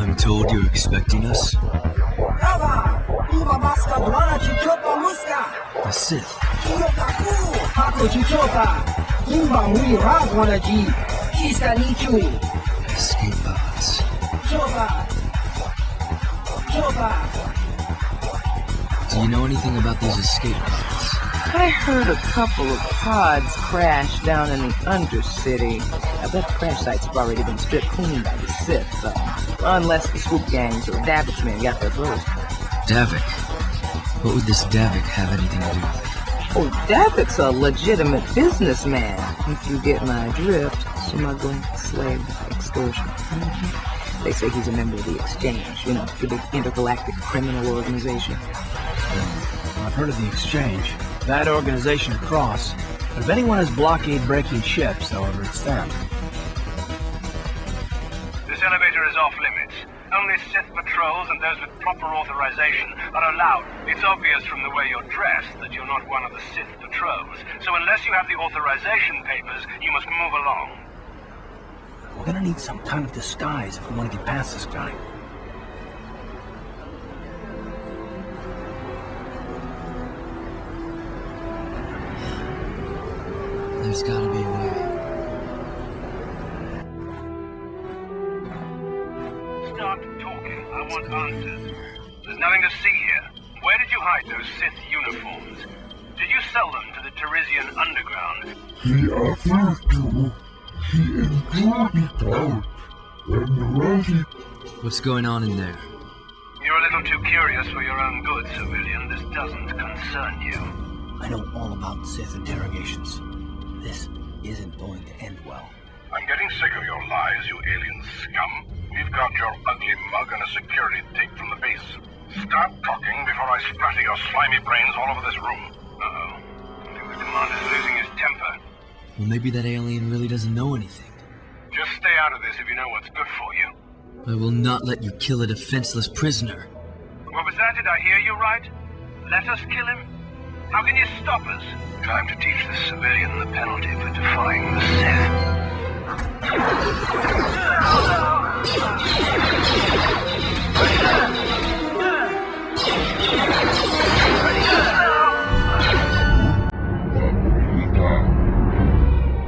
I'm told you're expecting us. The Sith. Escape pods. Do you know anything about these escape pods? I heard a couple of pods crash down in the Undercity. I bet the crash sites have already been stripped clean by the Sith, unless the swoop gangs or Davik men got their throats. Davik? What would this Davik have anything to do with it? Oh, Davik's a legitimate businessman, if you get my drift. Smuggling, slave, extortion. They say he's a member of the Exchange, you know, the big intergalactic criminal organization. I've heard of the Exchange. That organization across. But if anyone has blockade-breaking ships, however, it's them. This elevator is off limits. Only Sith patrols and those with proper authorization are allowed. It's obvious from the way you're dressed that you're not one of the Sith patrols. So unless you have the authorization papers, you must move along. We're gonna need some kind of disguise if we want to get past this guy. There's gotta be a way. Start talking. I want answers. There's nothing to see here. Where did you hide those Sith uniforms? Did you sell them to the Teresian underground? He offered to. He enjoyed it out. And ready. What's going on in there? You're a little too curious for your own good, civilian. This doesn't concern you. I know all about Sith interrogations. This isn't going to end well. I'm getting sick of your lies, you alien scum. We've got your ugly mug and a security tape from the base. Start talking before I splatter your slimy brains all over this room. Uh-oh. I think the commander's losing his temper. Well, maybe that alien really doesn't know anything. Just stay out of this if you know what's good for you. I will not let you kill a defenseless prisoner. What was that? Did I hear you right? Let us kill him? How can you stop us? Time to teach the civilian the penalty for defying the Sith.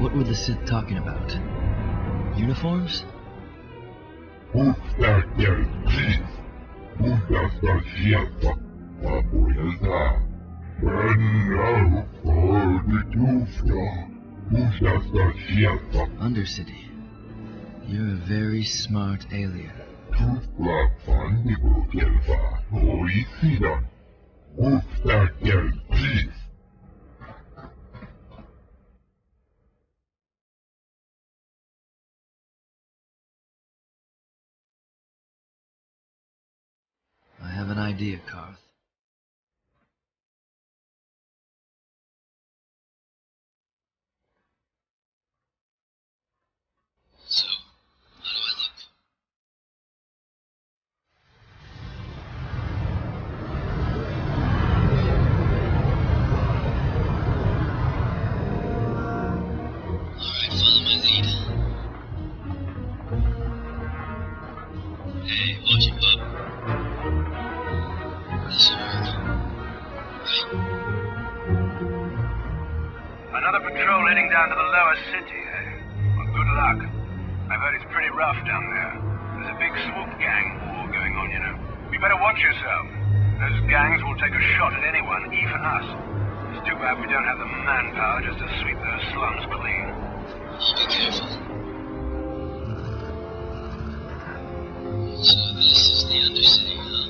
What were the Sith talking about? Uniforms? Who's that there, chief? Who's that shield? Papueta. And now for the Tufta. Who's that shield? Undercity. You're a very smart alien. Tufta Fandigo Gelva. Oisidan. Who's that there, chief? I have an idea, Karth. So, how do I look? Alright, follow my lead. Hey, watch it, bub. This'll work. Right? Another patrol heading down to the lower city, eh? Well, good luck. I've heard it's pretty rough down there. There's a big swoop gang war going on, you know. You better watch yourself. Those gangs will take a shot at anyone, even us. It's too bad we don't have the manpower just to sweep those slums clean. I'll be careful. So this is the Undercity, huh?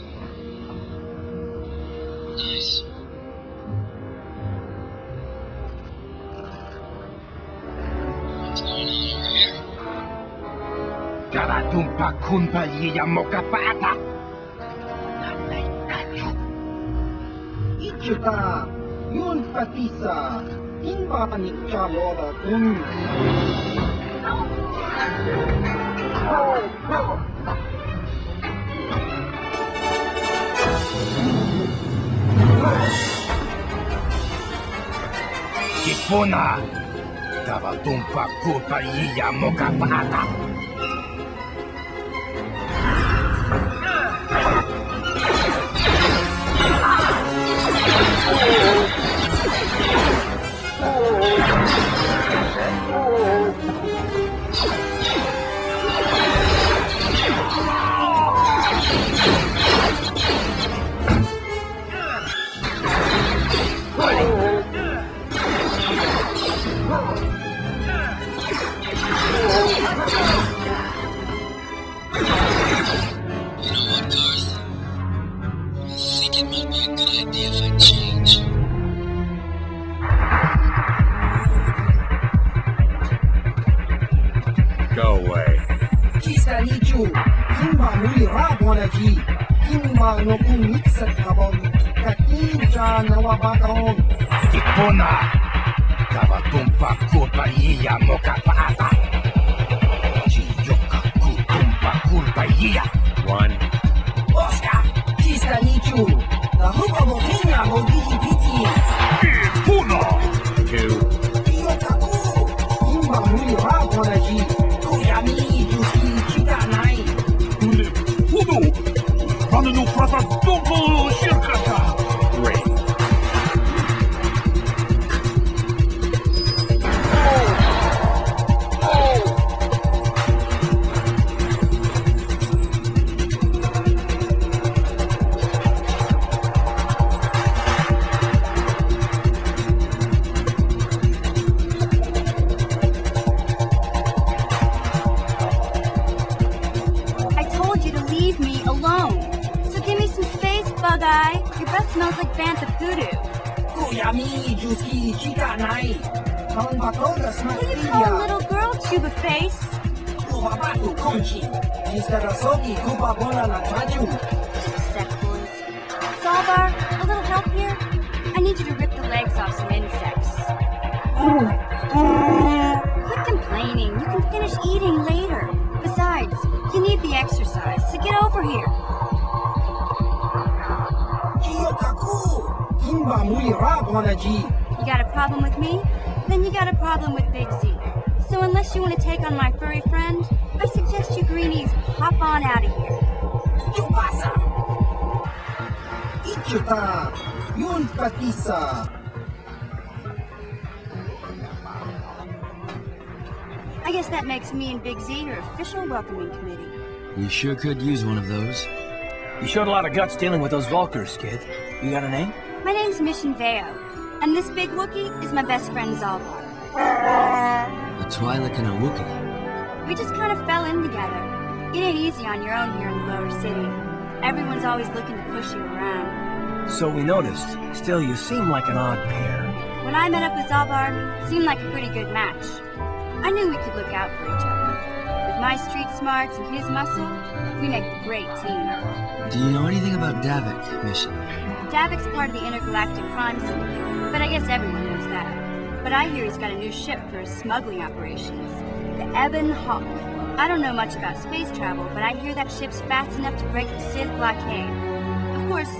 Nice. What's going on over here? Karatumpa kunpa liya mokapata. Nanay tayo. Ichuta, yun patisa, inba ni chaloda kun. Kipuna, karatumpa kunpa liya mokapata. You know what, Garth? I think it might be a good idea if I change. Go away. Kisa nichu, kimba muli rabonaji, kimba no kumiksa kabon, kakinja nawabagaon. Ipona! Kawatumpa kulpa iya mokapata. Chiyoka kutumpa kulpa iya. One. Oscar, kisa nichu, the huba mokinya mogiji piti. Ipuna! Two. Kiyokaku, kimba muli rabonaji, kuyami juski chikanai. Ule fudo! Ranunu prata dogo shirkata! Three. I told you to leave me alone. So give me some space, Bug-Eye. Your breath smells like bantha poodoo. Kuyami juski chikanai. Kambakoga Who you call smakia. little girl, Chuba Face? Kubabatu konchi. Jistarasoki kubabona na taju. Set boys. Zalbar, a little help here? I need you to rip the legs off some insects. Quit complaining. You can finish eating later. Besides, you need the exercise, so get over here. Kiyokaku. Kimba muli rabonaji. You got a problem with me? Then you got a problem with Big Z. So unless you want to take on my furry friend, I suggest you greenies hop on out of here. Yupasa. Ichuta. Yun patisa. I guess that makes me and Big Z your official welcoming committee. We sure could use one of those. You showed a lot of guts dealing with those Vulkars, kid. You got a name? My name's Mission Veo, and this big Wookiee is my best friend Zalbar. A Twi'lek and a Wookiee. We just kind of fell in together. It ain't easy on your own here in the lower city. Everyone's always looking to push you around. So we noticed. Still, you seem like an odd pair. When I met up with Zalbar, it seemed like a pretty good match. I knew we could look out for each other. With my street smarts and his muscle, we make a great team. Do you know anything about Davik, Mission? Davik's part of the intergalactic crime syndicate, but I guess everyone knows that. But I hear he's got a new ship for his smuggling operations, the Ebon Hawk. I don't know much about space travel, but I hear that ship's fast enough to break the Sith blockade. Of course,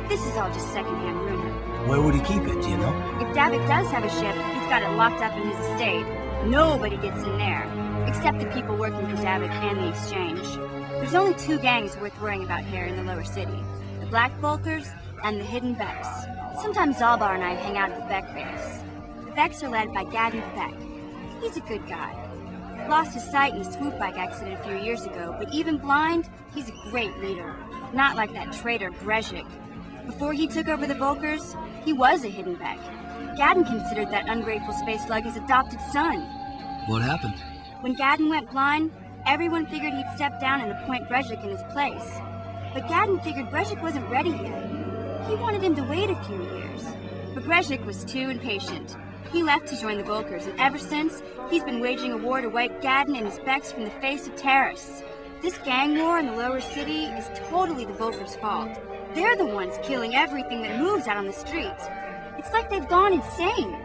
this is all just secondhand rumor. Where would he keep it, do you know? If Davik does have a ship, he's got it locked up in his estate. Nobody gets in there, except the people working for Davik and the Exchange. There's only two gangs worth worrying about here in the lower city. The Black Vulkars and the Hidden Becks. Sometimes Zalbar and I hang out at the Beck base. The Becks are led by Gadden Beck. He's a good guy. Lost his sight in a swoop bike accident a few years ago, but even blind, he's a great leader. Not like that traitor Brezhik. Before he took over the Vulkars, he was a Hidden Beck. Gadden considered that ungrateful space slug his adopted son. What happened? When Gadden went blind, everyone figured he'd step down and appoint Brezhik in his place. But Gadden figured Brezhik wasn't ready yet. He wanted him to wait a few years. But Brezhik was too impatient. He left to join the Vulkars, and ever since, he's been waging a war to wipe Gadden and his Becks from the face of Terrace. This gang war in the lower city is totally the Vulkars' fault. They're the ones killing everything that moves out on the streets. It's like they've gone insane.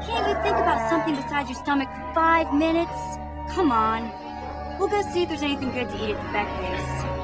Can't you think about something besides your stomach for 5 minutes? Come on. We'll go see if there's anything good to eat at the Beck base.